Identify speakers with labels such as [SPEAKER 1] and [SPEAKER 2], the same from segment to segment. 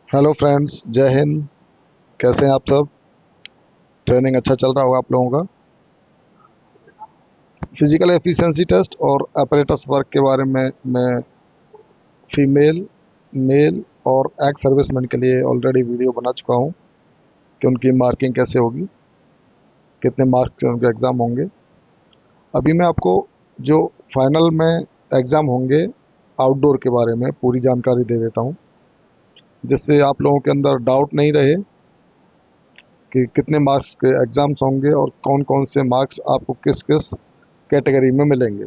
[SPEAKER 1] Hello friends, जय हिंद। कैसे हैं आप सब? ट्रेनिंग अच्छा चल रहा होगा आप लोगों का। फिजिकल एफिशिएंसी टेस्ट और अपरेटस वर्क के बारे में मैं फीमेल, मेल और एक्स सर्विसमैन के लिए ऑलरेडी वीडियो बना चुका हूं कि उनकी मार्किंग कैसे होगी, कितने मार्क्स के उनके एग्ज़ाम होंगे। अभी मैं आपको जो फाइनल में एग्ज़ाम होंगे आउटडोर के बारे में पूरी जानकारी दे देता हूं, जिससे आप लोगों के अंदर डाउट नहीं रहे कि कितने मार्क्स के एग्ज़ाम्स होंगे और कौन कौन से मार्क्स आपको किस किस कैटेगरी में मिलेंगे।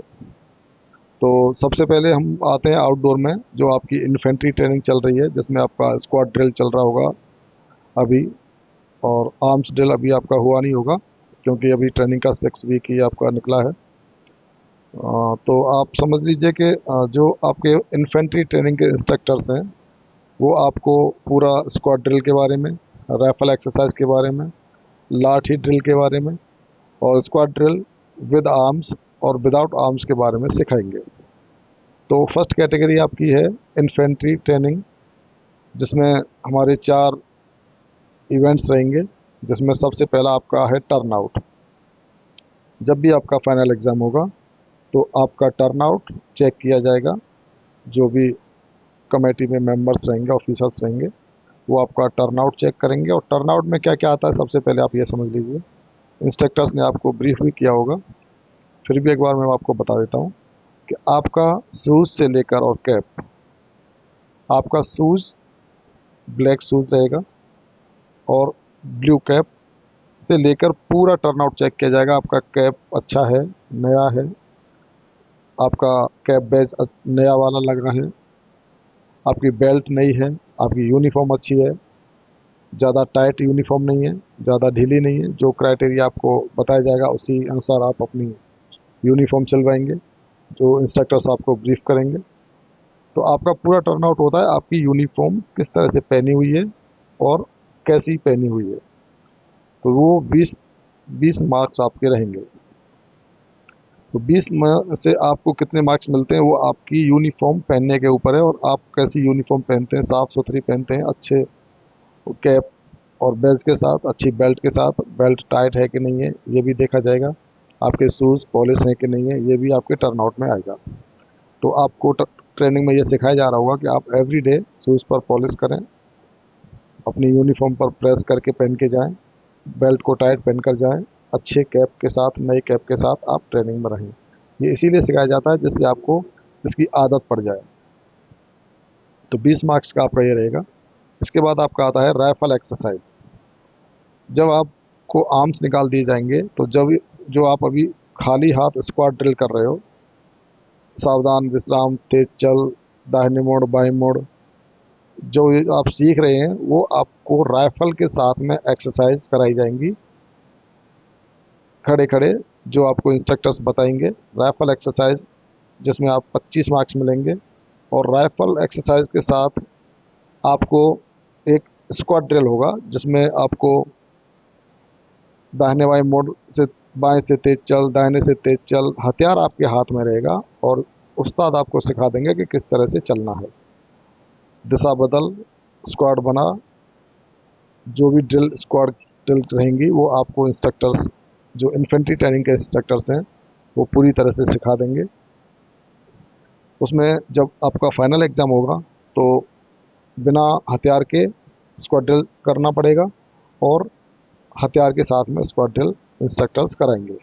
[SPEAKER 1] तो सबसे पहले हम आते हैं आउटडोर में, जो आपकी इन्फेंट्री ट्रेनिंग चल रही है, जिसमें आपका स्क्वाड ड्रिल चल रहा होगा अभी, और आर्म्स ड्रिल अभी आपका हुआ नहीं होगा क्योंकि अभी ट्रेनिंग का 6 वीक ही आपका निकला है। तो आप समझ लीजिए कि जो आपके इन्फेंट्री ट्रेनिंग के इंस्ट्रक्टर्स हैं वो आपको पूरा स्क्वाड ड्रिल के बारे में, राइफल एक्सरसाइज के बारे में, लाठी ड्रिल के बारे में और स्क्वाड ड्रिल विद आर्म्स और विदाउट आर्म्स के बारे में सिखाएंगे। तो फर्स्ट कैटेगरी आपकी है इन्फेंट्री ट्रेनिंग, जिसमें हमारे 4 इवेंट्स रहेंगे, जिसमें सबसे पहला आपका है टर्न आउट। जब भी आपका फाइनल एग्ज़ाम होगा तो आपका टर्न आउट चेक किया जाएगा। जो भी कमेटी में मेंबर्स रहेंगे, ऑफिसर्स रहेंगे, वो आपका टर्न आउट चेक करेंगे। और टर्न आउट में क्या क्या आता है सबसे पहले आप ये समझ लीजिए। इंस्ट्रक्टर्स ने आपको ब्रीफ भी किया होगा, फिर भी एक बार मैं आपको बता देता हूँ कि आपका शूज़ से लेकर और कैप, आपका शूज़ ब्लैक शूज़ रहेगा और ब्लू कैप से लेकर पूरा टर्नआउट चेक किया जाएगा। आपका कैप अच्छा है, नया है, आपका कैप बैज नया वाला लगा है, आपकी बेल्ट नई है, आपकी यूनिफॉर्म अच्छी है, ज़्यादा टाइट यूनिफॉर्म नहीं है, ज़्यादा ढीली नहीं है। जो क्राइटेरिया आपको बताया जाएगा उसी अनुसार आप अपनी यूनिफॉर्म चलवाएंगे, जो इंस्ट्रक्टर्स आपको ब्रीफ करेंगे। तो आपका पूरा टर्नआउट होता है आपकी यूनिफॉर्म किस तरह से पहनी हुई है और कैसी पहनी हुई है। तो वो 20 मार्क्स आपके रहेंगे। तो 20 में से आपको कितने मार्क्स मिलते हैं वो आपकी यूनिफॉर्म पहनने के ऊपर है, और आप कैसी यूनिफॉर्म पहनते हैं, साफ़ सुथरी पहनते हैं, अच्छे कैप और बेल्ट के साथ, अच्छी बेल्ट के साथ, बेल्ट टाइट है कि नहीं है ये भी देखा जाएगा, आपके शूज़ पॉलिश हैं कि नहीं है ये भी आपके टर्नआउट में आएगा। तो आपको ट्रेनिंग में ये सिखाया जा रहा होगा कि आप एवरी डे शूज़ पर पॉलिश करें, अपनी यूनिफॉर्म पर प्रेस करके पहन के जाएं, बेल्ट को टाइट पहन कर जाएं, अच्छे कैप के साथ, नए कैप के साथ आप ट्रेनिंग में रहें। ये इसीलिए सिखाया जाता है जिससे आपको इसकी आदत पड़ जाए। तो 20 मार्क्स का आपका ये रहेगा। इसके बाद आपका आता है राइफल एक्सरसाइज। जब आपको आर्म्स निकाल दिए जाएंगे तो जब जो आप अभी खाली हाथ स्क्वाट ड्रिल कर रहे हो, सावधान, विश्राम, तेज चल, दाहिने मोड़, बाएं मोड़, जो ये आप सीख रहे हैं वो आपको राइफल के साथ में एक्सरसाइज कराई जाएंगी खड़े खड़े, जो आपको इंस्ट्रक्टर्स बताएंगे। राइफल एक्सरसाइज जिसमें आप 25 मार्क्स मिलेंगे, और राइफल एक्सरसाइज के साथ आपको एक स्क्वाड ड्रिल होगा जिसमें आपको दाहिने बाएं मोड़ से, बाएं से तेज चल, दाहिने से तेज चल, हथियार आपके हाथ में रहेगा और उस्ताद आपको सिखा देंगे कि किस तरह से चलना है। दिशा बदल, स्क्वाड बना, जो भी ड्रिल स्क्वाड ड्रिल रहेंगी वो आपको इंस्ट्रक्टर्स, जो इन्फेंट्री ट्रेनिंग के इंस्ट्रक्टर्स हैं, वो पूरी तरह से सिखा देंगे। उसमें जब आपका फाइनल एग्ज़ाम होगा तो बिना हथियार के स्क्वाड ड्रिल करना पड़ेगा, और हथियार के साथ में स्क्वाड ड्रिल इंस्ट्रक्टर्स कराएंगे।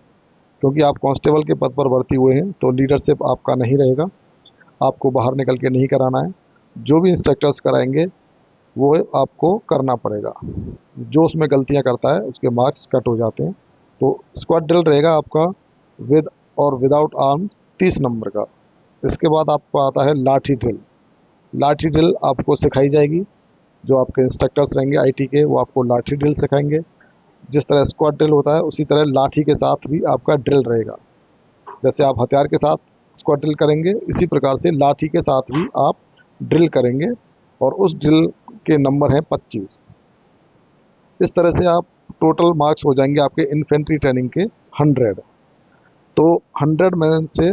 [SPEAKER 1] क्योंकि आप कांस्टेबल के पद पर भर्ती हुए हैं तो लीडरशिप आपका नहीं रहेगा, आपको बाहर निकल के नहीं कराना है। जो भी इंस्ट्रक्टर्स कराएंगे वो आपको करना पड़ेगा। जो उसमें गलतियां करता है उसके मार्क्स कट हो जाते हैं। तो स्क्वाड ड्रिल रहेगा आपका विद और विदाउट आर्म 30 नंबर का। इसके बाद आपको आता है लाठी ड्रिल। लाठी ड्रिल आपको सिखाई जाएगी, जो आपके इंस्ट्रक्टर्स रहेंगे आईटी के वो आपको लाठी ड्रिल सिखाएंगे। जिस तरह स्क्वाड ड्रिल होता है उसी तरह लाठी के साथ भी आपका ड्रिल रहेगा। जैसे आप हथियार के साथ स्क्वाड ड्रिल करेंगे, इसी प्रकार से लाठी के साथ भी आप ड्रिल करेंगे, और उस ड्रिल के नंबर हैं 25। इस तरह से आप टोटल मार्क्स हो जाएंगे आपके इन्फेंट्री ट्रेनिंग के 100। तो 100 में से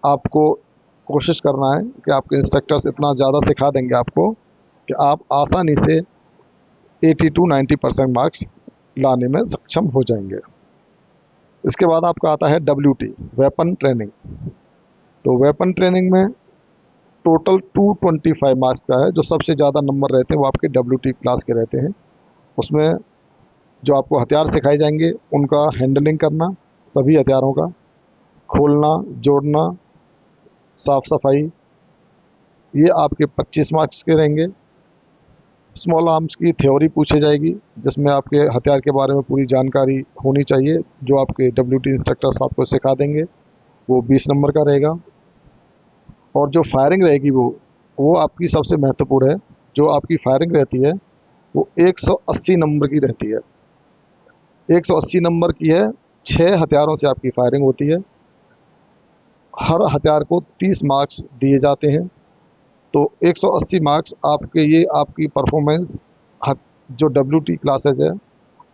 [SPEAKER 1] आपको कोशिश करना है कि आपके इंस्ट्रक्टर्स इतना ज़्यादा सिखा देंगे आपको कि आप आसानी से 80 to 90% मार्क्स लाने में सक्षम हो जाएंगे। इसके बाद आपका आता है WT, वेपन ट्रेनिंग। तो वेपन ट्रेनिंग में टोटल 225 मार्क्स का है। जो सबसे ज़्यादा नंबर रहते हैं वो आपके WT क्लास के रहते हैं। उसमें जो आपको हथियार सिखाए जाएंगे उनका हैंडलिंग करना, सभी हथियारों का खोलना, जोड़ना, साफ सफाई, ये आपके 25 मार्क्स के रहेंगे। स्मॉल आर्म्स की थ्योरी पूछी जाएगी, जिसमें आपके हथियार के बारे में पूरी जानकारी होनी चाहिए, जो आपके WT इंस्ट्रक्टर्स आपको सिखा देंगे, वो 20 नंबर का रहेगा। और जो फायरिंग रहेगी वो आपकी सबसे महत्वपूर्ण है। जो आपकी फायरिंग रहती है वो 180 नंबर की रहती है। 180 नंबर की है। 6 हथियारों से आपकी फायरिंग होती है। हर हथियार को 30 मार्क्स दिए जाते हैं। तो 180 मार्क्स आपके, ये आपकी परफॉर्मेंस जो WT क्लासेज है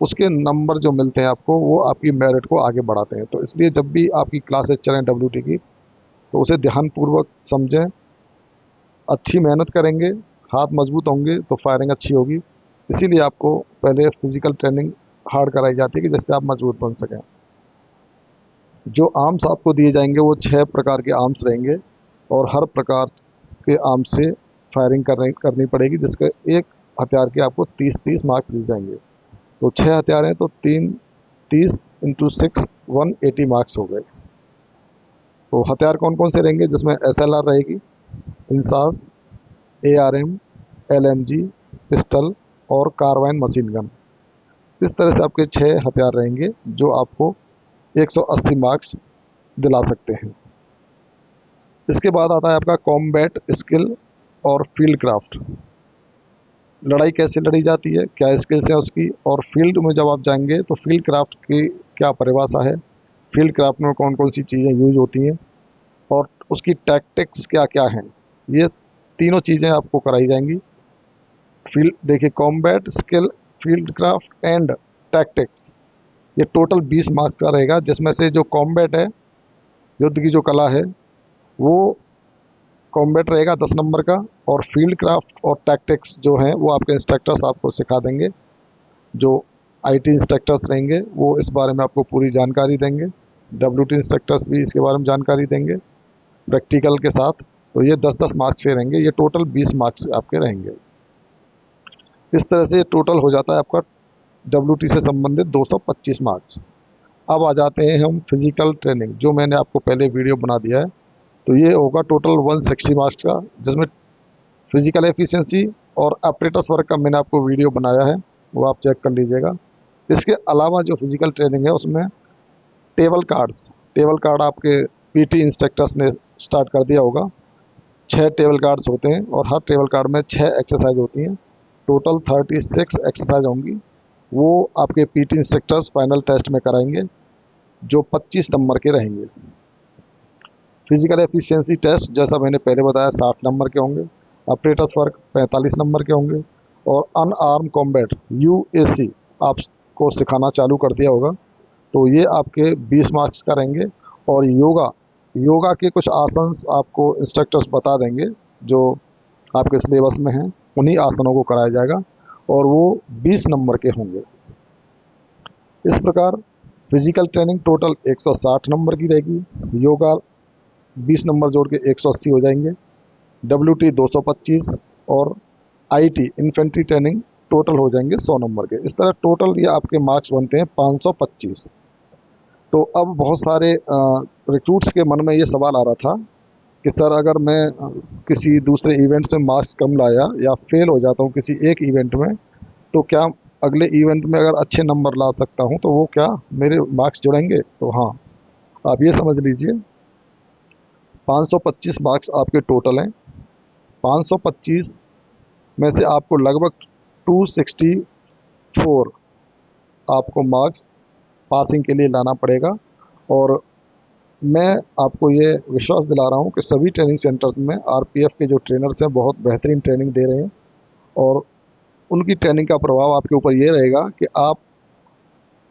[SPEAKER 1] उसके नंबर जो मिलते हैं आपको, वो आपकी मेरिट को आगे बढ़ाते हैं। तो इसलिए जब भी आपकी क्लासेज चलें WT की, तो उसे ध्यानपूर्वक समझें, अच्छी मेहनत करेंगे, हाथ मजबूत होंगे तो फायरिंग अच्छी होगी। इसीलिए आपको पहले फिजिकल ट्रेनिंग हार्ड कराई जाती है कि जिससे आप मजबूत बन सकें। जो आर्म्स आपको दिए जाएंगे वो 6 प्रकार के आर्म्स रहेंगे, और हर प्रकार के आर्म्स से फायरिंग करनी पड़ेगी, जिसके एक हथियार के आपको 30-30 मार्क्स दिए जाएंगे। तो 6 हथियार हैं तो 30 इंटू 6 180 मार्क्स हो गए। तो हथियार कौन कौन से रहेंगे, जिसमें SLR रहेगी, इंसास, ARM, LMG, पिस्टल और कार्बाइन मशीन गन। इस तरह से आपके 6 हथियार रहेंगे जो आपको 180 मार्क्स दिला सकते हैं। इसके बाद आता है आपका कॉम्बैट स्किल और फील्ड क्राफ्ट। लड़ाई कैसे लड़ी जाती है, क्या स्किल्स है उसकी, और फील्ड में जब आप जाएंगे तो फील्ड क्राफ्ट की क्या परिभाषा है, फील्ड क्राफ्ट में कौन कौन सी चीज़ें यूज होती हैं, और उसकी टैक्टिक्स क्या क्या हैं, ये तीनों चीज़ें आपको कराई जाएंगी। फील्ड देखिए, combat skill, field craft and tactics, ये टोटल 20 मार्क्स का रहेगा। जिसमें से जो कॉम्बैट है, युद्ध की जो कला है, वो कॉम्बैट रहेगा 10 नंबर का। और फील्ड क्राफ्ट और टैक्टिक्स जो हैं वो आपके इंस्ट्रक्टर्स आपको सिखा देंगे। जो IT इंस्ट्रक्टर्स रहेंगे वो इस बारे में आपको पूरी जानकारी देंगे। WT इंस्ट्रक्टर्स भी इसके बारे में जानकारी देंगे प्रैक्टिकल के साथ। तो ये 10-10 मार्क्स के रहेंगे, ये टोटल 20 मार्क्स आपके रहेंगे। इस तरह से टोटल हो जाता है आपका WT से संबंधित 225 मार्क्स। अब आ जाते हैं हम फिजिकल ट्रेनिंग, जो मैंने आपको पहले वीडियो बना दिया है। तो ये होगा टोटल 160 मार्क्स का, जिसमें फिजिकल एफिशिएंसी और अपरेटस वर्क का मैंने आपको वीडियो बनाया है, वो आप चेक कर लीजिएगा। इसके अलावा जो फिजिकल ट्रेनिंग है उसमें टेबल कार्ड आपके PT इंस्ट्रक्टर्स ने स्टार्ट कर दिया होगा। 6 टेबल कार्ड्स होते हैं और हर टेबल कार्ड में 6 एक्सरसाइज होती हैं। टोटल 36 एक्सरसाइज होंगी। वो आपके PT इंस्ट्रक्टर्स फाइनल टेस्ट में कराएंगे, जो 25 नंबर के रहेंगे। फिजिकल एफिशिएंसी टेस्ट जैसा मैंने पहले बताया 60 नंबर के होंगे। अपरेटस वर्क 45 नंबर के होंगे। और अनआर्म कॉम्बैट UAC आपको सिखाना चालू कर दिया होगा, तो ये आपके 20 मार्क्स का रहेंगे। और योगा के कुछ आसन्स आपको इंस्ट्रक्टर्स बता देंगे जो आपके सिलेबस में हैं, उन्हीं आसनों को कराया जाएगा और वो 20 नंबर के होंगे। इस प्रकार फिजिकल ट्रेनिंग टोटल 160 नंबर की रहेगी। योगा 20 नंबर जोड़ के 180 हो जाएंगे। WT 225 और IT इन्फेंट्री ट्रेनिंग टोटल हो जाएंगे 100 नंबर के। इस तरह टोटल ये आपके मार्क्स बनते हैं 525। तो अब बहुत सारे रिक्रूट्स के मन में ये सवाल आ रहा था कि सर, अगर मैं किसी दूसरे इवेंट से मार्क्स कम लाया या फेल हो जाता हूँ किसी एक इवेंट में, तो क्या अगले इवेंट में अगर अच्छे नंबर ला सकता हूँ तो वो क्या मेरे मार्क्स जुड़ेंगे? तो हाँ, आप ये समझ लीजिए 525 मार्क्स आपके टोटल हैं। 525 में से आपको लगभग 264 आपको मार्क्स पासिंग के लिए लाना पड़ेगा। और मैं आपको ये विश्वास दिला रहा हूँ कि सभी ट्रेनिंग सेंटर्स में RPF के जो ट्रेनर्स हैं बहुत बेहतरीन ट्रेनिंग दे रहे हैं, और उनकी ट्रेनिंग का प्रभाव आपके ऊपर ये रहेगा कि आप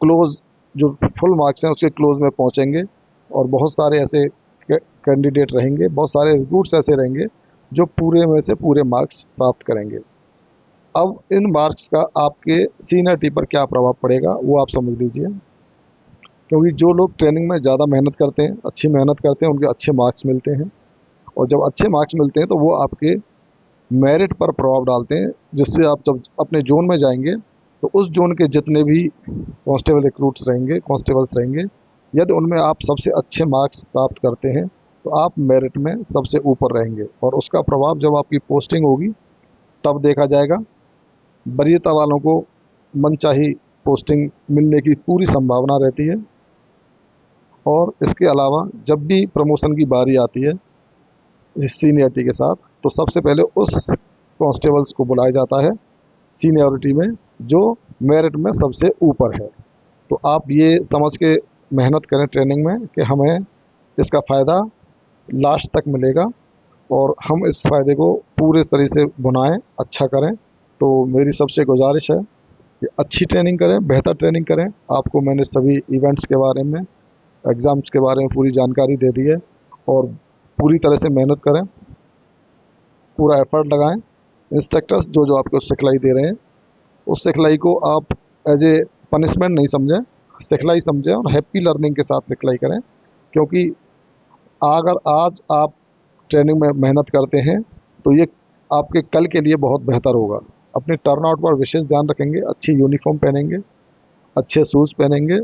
[SPEAKER 1] क्लोज, जो फुल मार्क्स हैं उसके क्लोज में पहुँचेंगे। और बहुत सारे ऐसे कैंडिडेट रहेंगे, बहुत सारे रिक्रूट्स ऐसे रहेंगे जो पूरे में से पूरे मार्क्स प्राप्त करेंगे। अब इन मार्क्स का आपके सीनियरिटी पर क्या प्रभाव पड़ेगा वो आप समझ लीजिए। क्योंकि जो लोग ट्रेनिंग में ज़्यादा मेहनत करते हैं, अच्छी मेहनत करते हैं, उनके अच्छे मार्क्स मिलते हैं। और जब अच्छे मार्क्स मिलते हैं तो वो आपके मेरिट पर प्रभाव डालते हैं, जिससे आप जब अपने जोन में जाएंगे तो उस जोन के जितने भी कांस्टेबल रिक्रूट्स रहेंगे, कांस्टेबल्स रहेंगे, यदि उनमें आप सबसे अच्छे मार्क्स प्राप्त करते हैं तो आप मेरिट में सबसे ऊपर रहेंगे। और उसका प्रभाव जब आपकी पोस्टिंग होगी तब देखा जाएगा। वरीयता वालों को मनचाही पोस्टिंग मिलने की पूरी संभावना रहती है। और इसके अलावा जब भी प्रमोशन की बारी आती है सीनियरिटी के साथ, तो सबसे पहले उस कांस्टेबल्स को बुलाया जाता है सीनियरिटी में जो मेरिट में सबसे ऊपर है। तो आप ये समझ के मेहनत करें ट्रेनिंग में कि हमें इसका फ़ायदा लास्ट तक मिलेगा और हम इस फ़ायदे को पूरे तरह से भुनाएं, अच्छा करें। तो मेरी सबसे गुजारिश है कि अच्छी ट्रेनिंग करें, बेहतर ट्रेनिंग करें। आपको मैंने सभी इवेंट्स के बारे में, एग्ज़ाम्स के बारे में पूरी जानकारी दे दी है। और पूरी तरह से मेहनत करें, पूरा एफर्ट लगाएं। इंस्ट्रक्टर्स जो जो आपको सिखलाई दे रहे हैं उस सिखलाई को आप एज ए पनिशमेंट नहीं समझें, सिखलाई समझें और हैप्पी लर्निंग के साथ सिखलाई करें। क्योंकि अगर आज आप ट्रेनिंग में मेहनत करते हैं तो ये आपके कल के लिए बहुत बेहतर होगा। अपने टर्नआउट पर विशेष ध्यान रखेंगे, अच्छी यूनिफॉर्म पहनेंगे, अच्छे शूज़ पहनेंगे,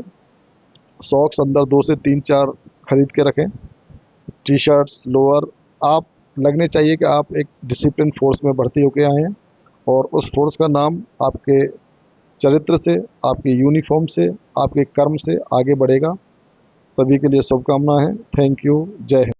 [SPEAKER 1] सॉक्स अंदर 2 से 3 4 खरीद के रखें, टी शर्ट्स, लोअर। आप लगने चाहिए कि आप एक डिसिप्लिन फोर्स में भर्ती होके आए हैं और उस फोर्स का नाम आपके चरित्र से, आपके यूनिफॉर्म से, आपके कर्म से आगे बढ़ेगा। सभी के लिए शुभकामनाएं हैं। Thank you. जय हिंद।